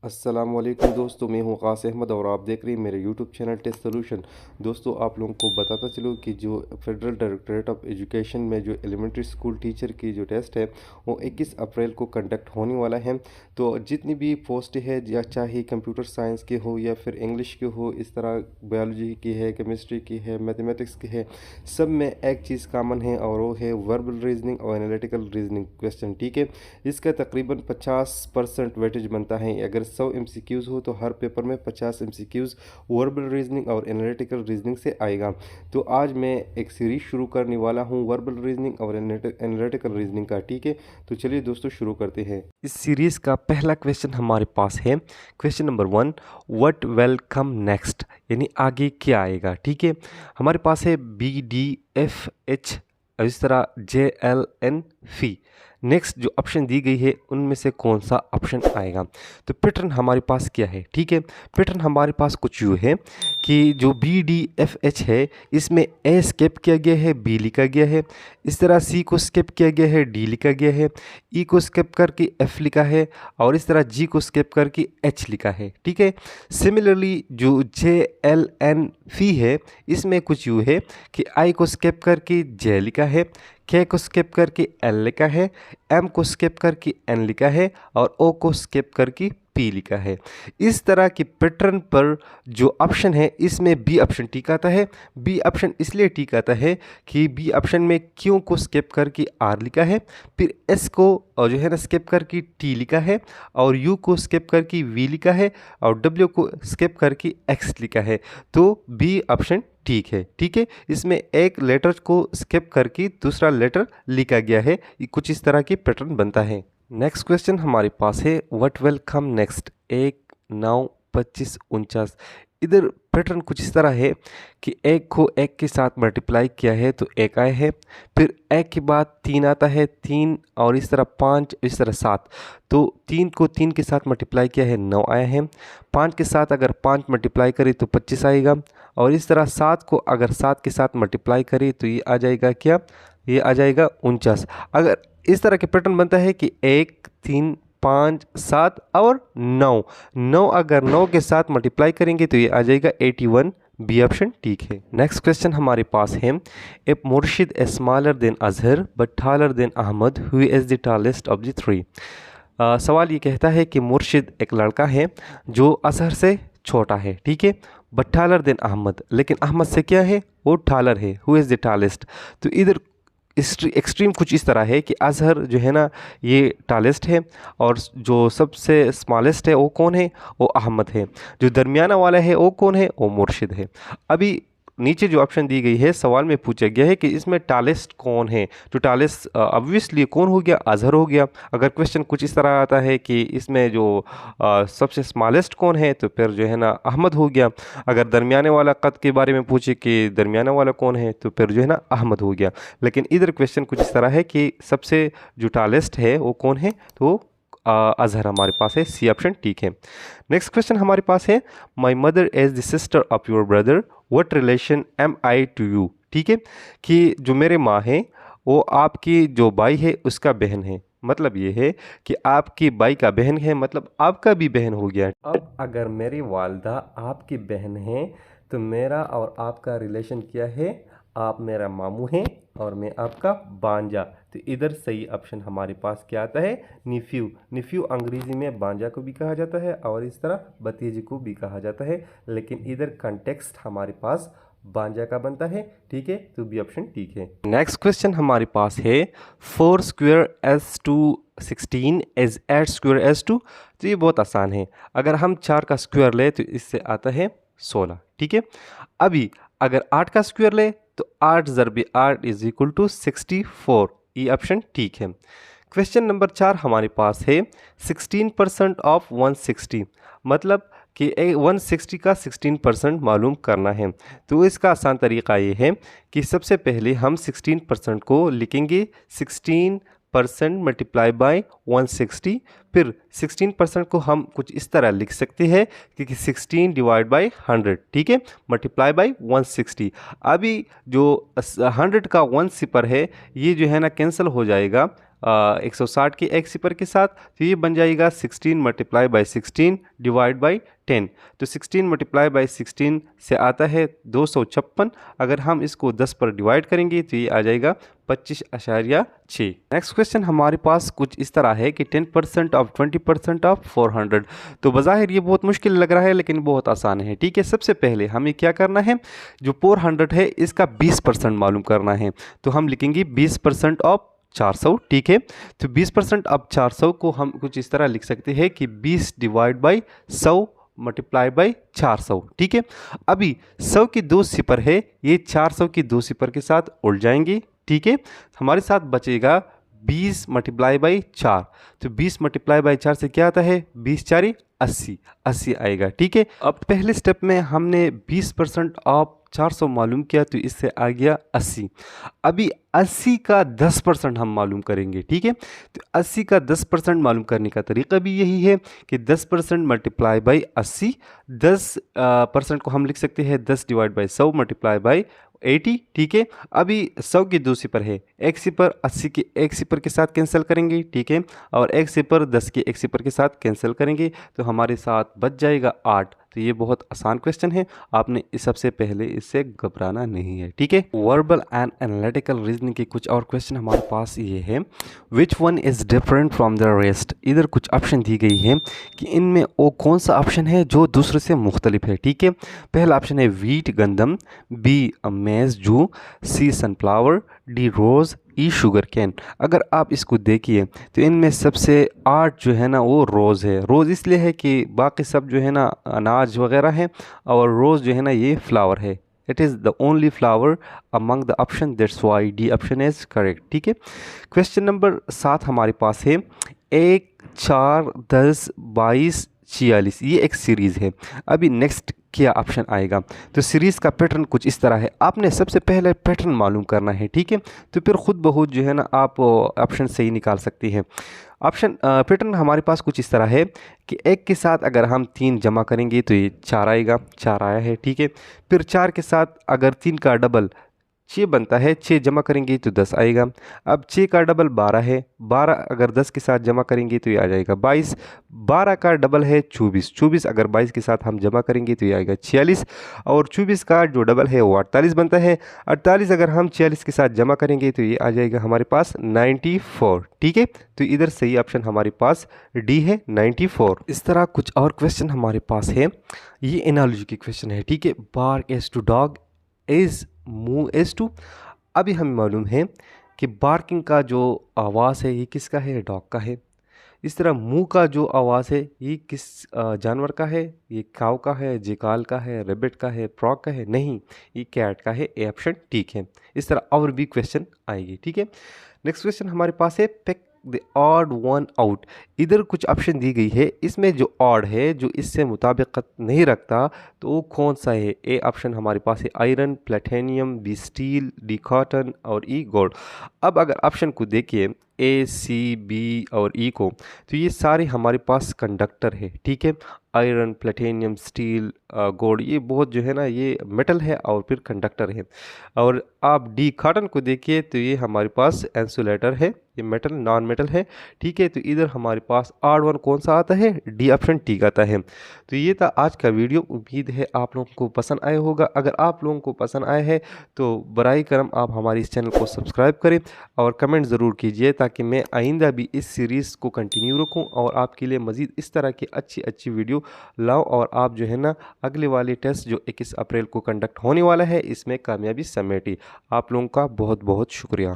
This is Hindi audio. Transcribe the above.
अस्सलाम वालेकुम दोस्तों, मैं हूँ क़ास अहमद और आप देख रहे हैं मेरे यूट्यूब चैनल टेस्ट सोल्यूशन। दोस्तों, आप लोगों को बताता चलो कि जो फेडरल डायरेक्टरेट ऑफ एजुकेशन में जो एलिमेंट्री स्कूल टीचर की जो टेस्ट है वो 21 अप्रैल को कंडक्ट होने वाला है। तो जितनी भी पोस्ट है, या चाहे कंप्यूटर साइंस के हो या फिर इंग्लिश के हो, इस तरह बायोलॉजी की है, केमिस्ट्री की है, मैथमेटिक्स की है, सब में एक चीज़ कॉमन है और वो है वर्बल रीजनिंग और एनालिटिकल रीजनिंग क्वेश्चन। ठीक है, इसका तकरीबन 50% वेटेज बनता है। अगर 100 एमसीक्यूज़ हो तो हर पेपर में 50 एमसीक्यूज़ वर्बल रीजनिंग और एनालिटिकल रीजनिंग से आएगा। तो आज मैं एक सीरीज शुरू करने वाला हूँ वर्बल रीजनिंग और एनालिटिकल रीजनिंग का। ठीक है, तो चलिए दोस्तों शुरू करते हैं। इस सीरीज का पहला क्वेश्चन हमारे पास है, question number 1, what will come next, यानी आगे क्या आएगा। ठीक है, हमारे पास है BDFH, इस तरह JLN नेक्स्ट जो ऑप्शन दी गई है उनमें से कौन सा ऑप्शन आएगा। तो पैटर्न हमारे पास क्या है। ठीक है, पैटर्न हमारे पास कुछ यूँ है कि जो BDFH है इसमें ए स्किप किया गया है, बी लिखा गया है, इस तरह सी को स्किप किया गया है, डी लिखा गया है, ई को स्किप करके एफ लिखा है, और इस तरह जी को स्किप करके एच लिखा है। ठीक है, सिमिलरली जो JLN है इसमें कुछ यूँ है कि आई को स्किप करके जे लिखा है, के को स्किप करके एल लिखा है, एम को स्किप करके एन लिखा है, और ओ को स्किप करके पी लिखा है। इस तरह के पैटर्न पर जो ऑप्शन है इसमें बी ऑप्शन ठीक आता है। बी ऑप्शन इसलिए ठीक आता है कि बी ऑप्शन में क्यू को स्किप करके आर लिखा है, फिर एस को जो है ना स्किप करके टी लिखा है, और यू को स्किप करके वी लिखा है, और डब्ल्यू को स्किप करके एक्स लिखा है। तो बी ऑप्शन ठीक है। ठीक है, इसमें एक लेटर को स्किप करके दूसरा लेटर लिखा गया है। कुछ इस तरह की पैटर्न बनता है। नेक्स्ट क्वेश्चन हमारे पास है, व्हाट विल कम नेक्स्ट, 1, 9, 25, 49। इधर पैटर्न कुछ इस तरह है कि एक को एक के साथ मल्टीप्लाई किया है तो एक आया है, फिर एक के बाद 3 आता है, 3, और इस तरह 5, इस तरह 7। तो 3 को 3 के साथ मल्टीप्लाई किया है, 9 आया है। 5 के साथ अगर 5 मल्टीप्लाई करें तो 25 आएगा, और इस तरह 7 को अगर 7 के साथ मल्टीप्लाई करें तो ये आ जाएगा क्या, ये आ जाएगा 49। अगर इस तरह के पैटर्न बनता है कि 1, 3, 5, 7 और 9 अगर 9 के साथ मल्टीप्लाई करेंगे तो ये आ जाएगा 81। बी ऑप्शन ठीक है। नेक्स्ट क्वेश्चन हमारे पास है, a Murshid a smaller than Azhar but taller than Ahmad, who is the tallest of the three. सवाल ये कहता है कि मुर्शिद एक लड़का है जो अजहर से छोटा है। ठीक है, बट टालर देन अहमद, लेकिन अहमद से क्या है, वो टालर है। Who is the tallest. तो इधर एक्सट्रीम कुछ इस तरह है कि अजहर जो है ना ये टालेस्ट है, और जो सबसे स्मॉलेस्ट है वो कौन है, वो अहमद है। जो दरमियाना वाला है वो कौन है, वो मुर्शिद है। अभी नीचे जो ऑप्शन दी गई है सवाल में पूछा गया है कि इसमें टालेस्ट कौन है। जो टालेस्ट ऑब्वियसली कौन हो गया, अजहर हो गया। अगर क्वेश्चन कुछ इस तरह आता है कि इसमें जो सबसे स्मॉलेस्ट कौन है तो फिर जो है ना अहमद हो गया। अगर दरमियाने वाला कद के बारे में पूछे कि दरमियाना वाला कौन है तो फिर जो है ना अहमद हो गया। लेकिन इधर क्वेश्चन कुछ इस तरह है कि सबसे जो टालेस्ट है वो कौन है, तो अजहर हमारे पास है। सी ऑप्शन ठीक है। नेक्स्ट क्वेश्चन हमारे पास है, my mother is the sister of your brother, what relation am I to you. ठीक है, कि जो मेरे माँ हैं वो आपकी जो भाई है उसका बहन है। मतलब ये है कि आपकी भाई का बहन है, मतलब आपका भी बहन हो गया। अब अगर मेरी वालदा आपकी बहन है तो मेरा और आपका रिलेशन क्या है, आप मेरा मामू हैं और मैं आपका बांजा। तो इधर सही ऑप्शन हमारे पास क्या आता है, निफ्यू। निफ्यू अंग्रेजी में बांजा को भी कहा जाता है और इस तरह भतीजे को भी कहा जाता है, लेकिन इधर कंटेक्स्ट हमारे पास बांजा का बनता है। ठीक है, तो बी ऑप्शन ठीक है। नेक्स्ट क्वेश्चन हमारे पास है, 4 square as to 16 is 8 square as to. तो ये बहुत आसान है, अगर हम 4 का स्क्वायर ले तो इससे आता है 16। ठीक है, अभी अगर 8 का स्क्वायर ले तो 8 ज़रबे 8 इज इक्वल टू 64। ये ऑप्शन ठीक है। क्वेश्चन नंबर 4 हमारे पास है, 16% ऑफ 160, मतलब कि 160 का 16% मालूम करना है। तो इसका आसान तरीका ये है कि सबसे पहले हम 16% को लिखेंगे 16% मल्टीप्लाई बाय 160, फिर 16% को हम कुछ इस तरह लिख सकते हैं कि 16 डिवाइड बाई 100। ठीक है, मल्टीप्लाई बाई 160। अभी जो 100 का 1 सिपर है ये जो है ना कैंसिल हो जाएगा, 160 की एक सिपर के साथ, तो ये बन जाएगा 16 मल्टीप्लाई बाई 16 डिवाइड बाई 10। तो 16 मल्टीप्लाई बाई 16 से आता है 256। अगर हम इसको 10 पर डिवाइड करेंगे तो ये आ जाएगा 25.6। नेक्स्ट क्वेश्चन हमारे पास कुछ इस तरह है कि 10% ऑफ 20% ऑफ 400। तो बज़ाहिर ये बहुत मुश्किल लग रहा है लेकिन बहुत आसान है। ठीक है, सबसे पहले हमें क्या करना है, जो 400 है इसका 20% मालूम करना है। तो हम लिखेंगे 20% ऑफ 400। ठीक है, तो 20% ऑफ 400 को हम कुछ इस तरह लिख सकते हैं कि 20 डिवाइड बाई 100 मल्टीप्लाई बाई 400। ठीक है, अभी 100 की 2 सिपर है, ये 400 की 2 सिपर के साथ उड़ जाएंगे। ठीक है, हमारे साथ बचेगा 20 मल्टीप्लाई बाई 4। तो 20 मल्टीप्लाई बाई 4 से क्या आता है, 20 4 80 आएगा। ठीक है, अब पहले स्टेप में हमने 20% ऑफ 400 मालूम किया तो इससे आ गया 80। अभी 80 का 10% हम मालूम करेंगे। ठीक है, तो 80 का 10% मालूम करने का तरीका भी यही है कि 10% मल्टीप्लाई बाई 80। 10% को हम लिख सकते हैं 10 डिवाइड बाई 100 मल्टीप्लाई बाई 80। ठीक है, अभी 100 की 2 सिपर है, एक सिपर 80 की एक सिपर के साथ कैंसिल करेंगे। ठीक है, और एक सिपर 10 की एक सिपर के साथ कैंसिल करेंगे तो हमारे साथ बच जाएगा 8। तो ये बहुत आसान क्वेश्चन है, आपने इस सबसे पहले इससे घबराना नहीं है। ठीक है, वर्बल एंड एनालिटिकल रीजनिंग के कुछ और क्वेश्चन हमारे पास ये है, which one is different from the rest. इधर कुछ ऑप्शन दी गई है कि इनमें वो कौन सा ऑप्शन है जो दूसरे से मुख्तलिफ है। ठीक है, पहला ऑप्शन है वीट गंदम, बी मेज जू, सी सनफ्लावर, डी रोज़, ई शुगर कैन। अगर आप इसको देखिए तो इनमें सबसे आर्ट जो है ना वो रोज़ है। रोज़ इसलिए है कि बाकी सब जो है ना अनाज वगैरह है, और रोज़ जो है ना ये फ्लावर है। It is the only flower among the option, that's why D option is correct. ठीक है, क्वेश्चन नंबर 7 हमारे पास है 1 4 10 22 46। ये एक सीरीज़ है। अभी नेक्स्ट क्या ऑप्शन आएगा, तो सीरीज़ का पैटर्न कुछ इस तरह है। आपने सबसे पहले पैटर्न मालूम करना है। ठीक है, तो फिर खुद ब खुद जो है ना आप ऑप्शन सही निकाल सकती हैं। ऑप्शन पैटर्न हमारे पास कुछ इस तरह है कि 1 के साथ अगर हम 3 जमा करेंगे तो ये 4 आएगा, 4 आया है। ठीक है, फिर 4 के साथ अगर 3 का डबल 6 बनता है, 6 जमा करेंगे तो 10 आएगा। अब 6 का डबल 12 है, 12 अगर 10 के साथ जमा करेंगे तो ये आ जाएगा 22। 12 का डबल है 24, 24 अगर 22 के साथ हम जमा करेंगे तो ये आएगा 46। और 24 का जो डबल है वो 48 बनता है। 48 अगर हम 46 के साथ जमा करेंगे तो ये आ जाएगा हमारे पास 94। ठीक है, तो इधर सही ऑप्शन हमारे पास डी है, 94। इस तरह कुछ और क्वेश्चन हमारे पास है, ये एनालॉजी के क्वेश्चन है। ठीक है, bark as to dog, is move as to. अभी हमें मालूम है कि बार्किंग का जो आवाज़ है ये किसका है, डॉग का है। इस तरह मूव का जो आवाज़ है ये किस जानवर का है, ये काऊ का है, जिकाल का है, रेबिट का है, फ्रॉग का है, नहीं ये कैट का है, ए ऑप्शन ठीक है। इस तरह और भी क्वेश्चन आएंगे। ठीक है, नेक्स्ट क्वेश्चन हमारे पास है pick the odd one out. इधर कुछ ऑप्शन दी गई है, इसमें जो ऑड है जो इससे मुताबिकत नहीं रखता तो वो कौन सा है। ए ऑप्शन हमारे पास है iron, platinum, B steel, D cotton और ई गोल्ड। अब अगर ऑप्शन को देखिए ए सी बी और ई को, तो ये सारे हमारे पास कंडक्टर है। ठीक है, आयरन, प्लेटिनियम, स्टील, गोल्ड ये बहुत जो है ना ये मेटल है और फिर कंडक्टर है। और आप डी कॉटन को देखिए तो ये हमारे पास इंसुलेटर है, ये मेटल नॉन मेटल है। ठीक है, तो इधर हमारे पास आर वन कौन सा आता है, डी ऑप्शन ठीक आता है। तो ये था आज का वीडियो, उम्मीद है आप लोगों को पसंद आया होगा। अगर आप लोगों को पसंद आया है तो बराए करम आप हमारे इस चैनल को सब्सक्राइब करें और कमेंट ज़रूर कीजिए ताकि मैं आइंदा भी इस सीरीज़ को कंटिन्यू रखूं और आपके लिए मज़ीद इस तरह की अच्छी अच्छी वीडियो लाऊं और आप जो है ना अगले वाले टेस्ट जो 21 अप्रैल को कंडक्ट होने वाला है इसमें कामयाबी समेटी। आप लोगों का बहुत बहुत शुक्रिया।